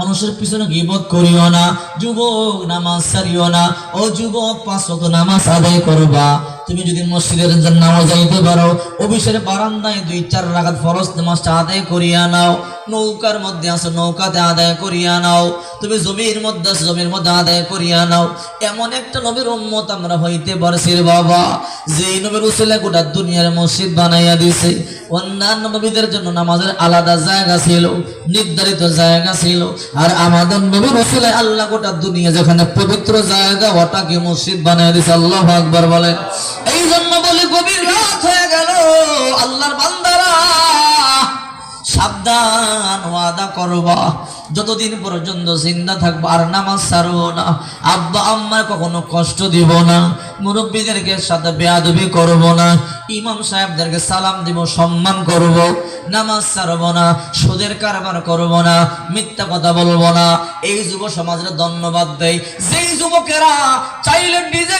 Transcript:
মানুষের পিছনে গীবত করিও না। যুবক নামাজ ছাড়িও না। ও যুবক 5 ওয়াক্ত নামাজ আদায় করবা। তুমি যদি মসজিদের নামাজ যাইতে পারো, অফিসের বারান্দায় 2-4 রাকাত ফরজ নামাজটা আদায় করিয়া নাও। নৌকার মধ্যে আছো, নৌকাতে আদায় করিয়া নাও। তুমি জমির মধ্যে আছো, জমির মধ্যে আদায় করিয়া নাও। এমন একটা নবীর উম্মত আমরা হইতে পারছি বাবা, যেই নবীর উসিলা গোটা দুনিয়ার মসজিদ বানাইয়া দিছে। অন্যান্য নবীদের জন্য নামাজের আলাদা জায়গা ছিল, নির্ধারিত জায়গা ছিল, আর আমাদের নবীর উসিলায় আল্লাহ গোটা দুনিয়া যেখানে পবিত্র জায়গা ওটাকে মসজিদ বানাইয়া দিছে। আল্লাহু আকবার বলেন। এই জন্য বলি গভীর রাত হয়ে গেল, আল্লাহর বান্দারা সাবধান, ওয়াদা করবা যতদিন পর্যন্ত জিন্দা থাকবো আর নামাজ ছাড়বো না। আব্বা আম্মার কখনো কষ্ট দিব না, মুরব্বীদেরকে সাথে বেয়াদবি করব না, ইমাম সাহেবদেরকে সালাম দিব, সম্মান করব, নামাজ ছাড়বো না, সুদের কারবার করব না, মিথ্যা কথা বলবো না। এই যুব সমাজের ধন্যবাদ দেই যেই যুবকেরা চাইলে নিজে